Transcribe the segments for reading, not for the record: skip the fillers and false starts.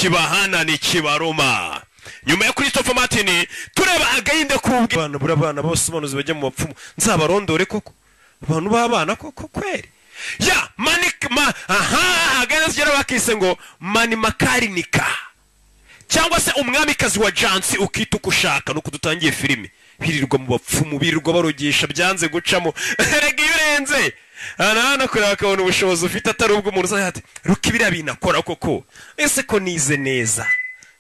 kibahana ni kibaruma. Nyuma ya Christopher Martin tureba againde kubwe bana burabana bose umunuzi bajya mu bapfumu nzabarondore koko abantu babana koko kweri ya manikma againde zigera bakise ngo mani makarinika cyangwa se umwamikazi wa Jansi ukita ukushaka no kudutangiye filime birirwa mu bapfumu birirwa barogesha byanze gucamo rega yurenze ana kureba akabona ubushobozi ufite atari ubwo umuntu uzahate rukibira binakora koko ese ko nize neza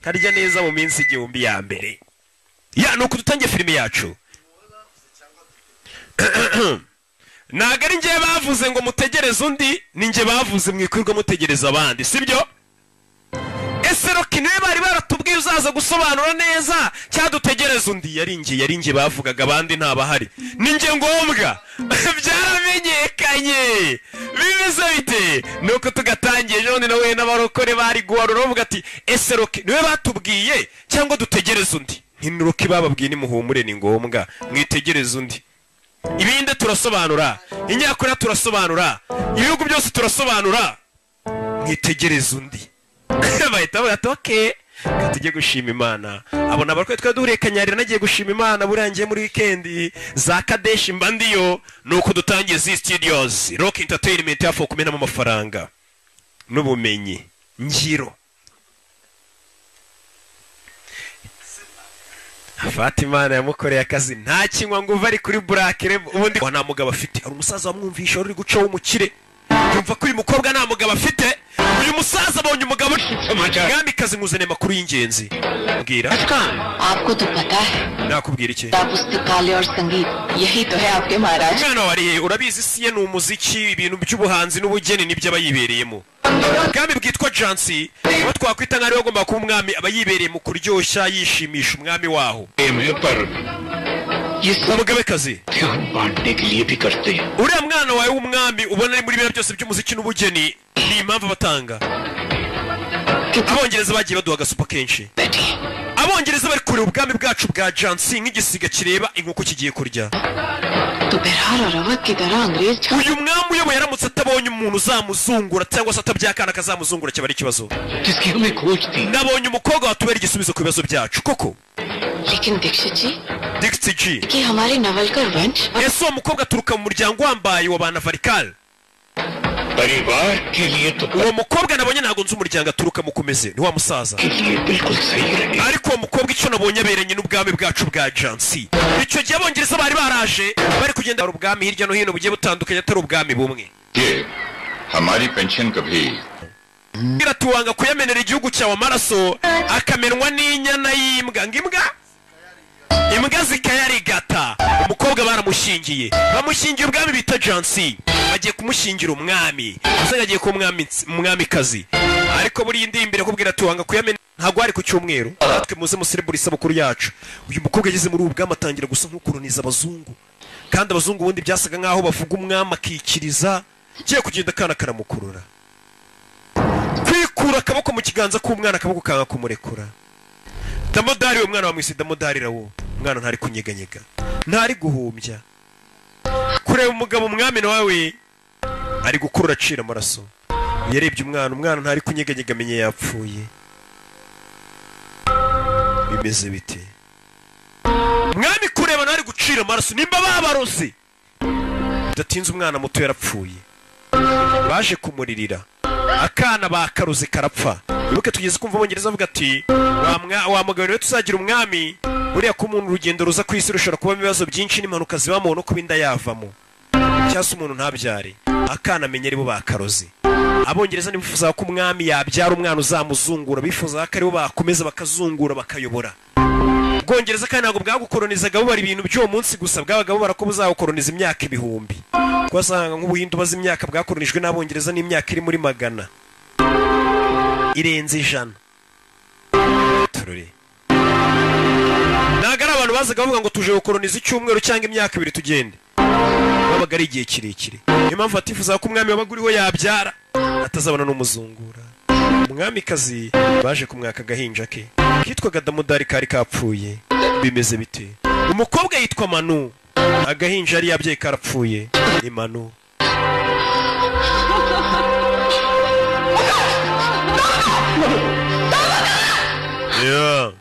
karya neza mu minsi igihumbi ya mbere ya nuko dutangiye filime yacu nagari ngiye bavuze ngo mutegereze undi ninjye bavuze mwikwirwa mutegereza abandi sibyo ese Rocky niwe bari baratubwiye uzaza gusobanura neza cyadutegereza undi yaringiye bavugaga abandi ntabahari ninjye ngombwa byaramenyekanye bimeze bite nuko tugatangiye John nawe n'abarokore bari guharura bavuga ati ese Rocky niwe batubwiye cyangwa dutegereza undi ni Rocky bababwiye ni muhumure ni ngombwa mwitegereza undi ibinde turasobanura inyakora turasobanura ibihugu byose turasobanura mwitegereza undi bahita bavuga okay katujye gushima Imana abona barko twaduhuriye Kanyarira nagiye gushima Imana burangiye muri weekend za Kadesh mbandiyo nuko dutangiye zi studios Rock Entertainment yafo kumena mu mafaranga n'ubumenyi ngiro Fatima yamukoreye akazi nta kinywa ngo uvari kuri Burakire ubundi nta mugabo afite ari umusaza wamwumvisha uri guca w'umukire yumva ko uyu mukobwa nta mugabo afite uyu musaza abonye umugabo mwamikazi nguzane makuru y'ingenzi mbwira आपको तो पता है nakubwira iki पुस्तकालय और संगीत यही तो है आपके महाराज mwana wariye urabizi siye ni umuziki ibintu by'ubuhanzi n'ubugeni nibyo abayibereyemo kandi bwitwa Jansi aho twakwita nk'ari bagomba kuba umwami abayibereye mu kuryoshya yishimisha umwami waho umugabekazi uriya mwana wawe w'umwami ubona ari muri bino byose by'umuziki n'ubugeni ni impamvu batanga abongereza bagiye baduha agasupa kenshi abongereza bari kureba ubwami bwacu bwa Jansi nk'igisiga kireba inkoko kigiye kurya uyu mwami uyoboye yaramutse atabonye umuntu uzamuzungura cyangwa se atabyakana kazamuzungura cyaba ari ikibazo nabonye umukobwa watubera igisubizo ku bibazo byacu koko Dixie G ese uwo mukobwa aturuka mu muryango wambaye wa bana Varikal uwo mukobwa nabonye ntabwo nzi umuryango aturuka mu kumeze ni wa musaza ariko uwo mukobwa icyo nabonye aberanye n'ubwami bwacu bwa Jansi icyo gihe abongereza bari baraje bari kugenda ubwami hirya no hino bugiye butandukanye atari ubwami bumwe tuwanga kuyamenera igihugu cyawe amaraso akamenwa n'inyana y'imbwa imbwa zikayarigata umukobwa baramushingiye bamushingiye ubwami bita Jansi bagiye kumushingira umwami usanga agiye ku umwamikazi ariko buri indimbire kubwira tuwanga kuyamena ntago ari ku cyumweru twe muze muserebura isabukuru yacu uyu mukobwa ageze muri ubwami atangira gusa nk'ukuruniza abazungu kandi abazungu bundi byasaga nkaho bavuga umwami akikiriza kiye kugenda kana karamukurura kwikura akaboko mu kiganza k'umwana akaboko kanga kumurekura Damodari umwana wa mwisi Damodari rawo umwana ntari kunyeganyega ntari guhumbya kureba umugabo umwami nawe ari gukurura acira amaraso yarebye umwana ntari kunyeganyega menye yapfuye bimeze bite umwami kureba ntari gucira amaraso nimba babaroze datinze umwana muto yarapfuye baje kumuririra akana bakaruze karapfa ibuke tugeze kumva abongereza avuga ati wa mugabo rero tuzagira umwami buriya ko umuntu urugendo ruza ku isi rushobora kuba ibibazo byinshi n'impanuka zibamo no kuba inda yavamo cyangwa umuntu ntabyare akana amenye aribo bakaroze abongereza nibifuza ko umwami yabyara umwana uzamuzungura bifuza ko aribo bakomeza bakazungura bakayobora Bwongereza kandi ntabwo bwagukoronizaga bubara ibintu by'uwo munsi gusa bwabaga bubara ko buzagukoroniza imyaka ibihumbi kwasanga nk'ubuhindu bazi imyaka bwakoronijwe n'abongereza n'imyaka iri muri 100 irenze 100 tururi nagara abantu bazaga bavuga ngo tuje gukoroniza icyumweru cyangwa imyaka 2 tugende babaga ari igihe kirekire niyo mpamvu atifuza ko umwami wabaguriho yabyara atazabona n'umuzungura umwamikazi baje kumwaka gahinja ke kitwaga Damodari kari kapfuye bimeze bite umukobwa yitwa Manu agahinja ari yabyaye karapfuye ni Manu Yeah.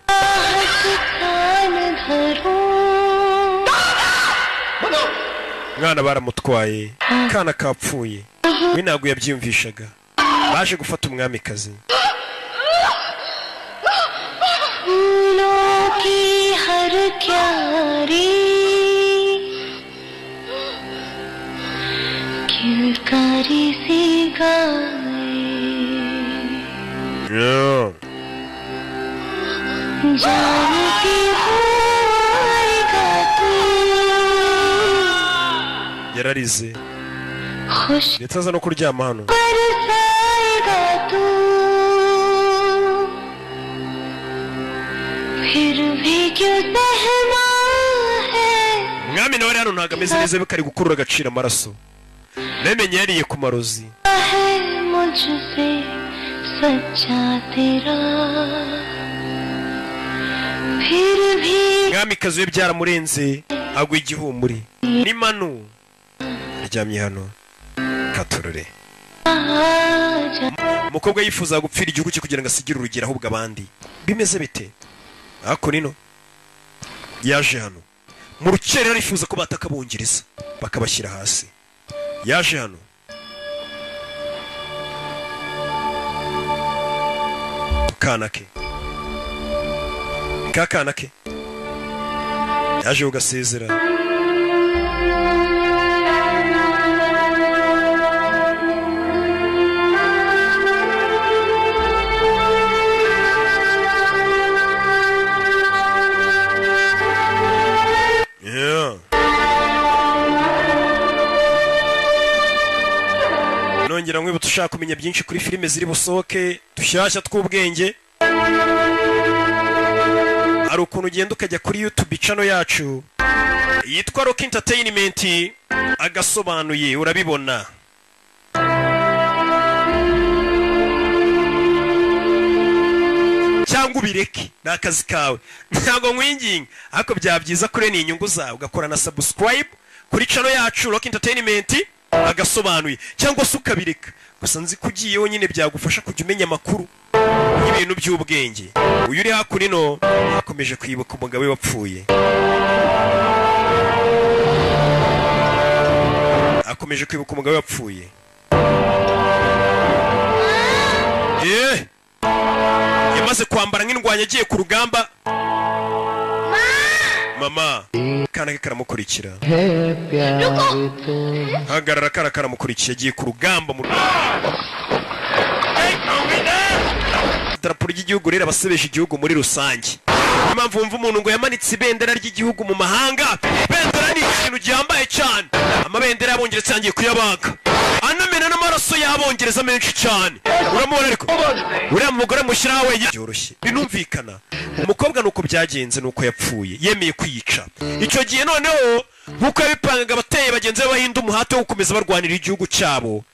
Mwana baramutwaye kana kapfuye we ntabwo yabyiyumvishaga baje gufata umwamikazi yeah. yararize ndetse aza no kuryama hano umwami nawe hano ntabwo ameze neza bikari gukurura agaciro amaraso namenye yariye ku marozi mwamikazi we byaramurenze agwa igihumuri ni Manu aryamye hano katorore umukobwa yifuza gupfira igihugu cye kugira ngo asigire urugero ahubwo abandi bimeze bite ako nino yaje hano mu rukerera arifuza ko batakabongereza bakabashyira hasi yaje hano kanake kakanake yaje ugasezera nongera nkwibuka ushaka kumenya byinshi kuri filime ziri busohoke dushyashya tw'ubwenge hari ukuntu ugenda ukajya kuri YouTube channel yacu yitwa Rock Entertainment agasobanuye urabibona cyangwa ubireke ni akazi kawe ntabwo nkwinginga ariko byabyiza kure ni inyungu zawe ugakora na subscribe kuri channel yacu Rock Entertainment agasobanuye cyangwa se ukabireka gusa nzi kugiyeho nyine byagufasha kujya umenya amakuru y'ibintu by'ubwenge uyu uri hakurino akomeje kwibuka umugabo we wapfuye akomeje kwibuka umugabo we wapfuye yamaze kwambara nk'indwanya agiye ku rugamba mama kana ke karamukurikira hagarara kara karamukurikiye agiye ku rugamba mu idarapo ry'igihugu rero abasebeje igihugu muri rusange impamvu wumva umuntu ngo yamanitse ibendera ry'igihugu mu mahanga ibendera ni ikintu gihambaye cyane amabendera y'abongereza yangiye kuyabaga anamena n'amaraso y'abongereza menshi cyane uramubona ariko uriya mugore mushyiraho we byoroshye binumvikana umukobwa nuko byagenze nuko yapfuye yemeye kwiyica icyo gihe noneho nkuko yabipangaga abateye bagenzi be bahinda umuhate wo gukomeza barwanira igihugu cyabo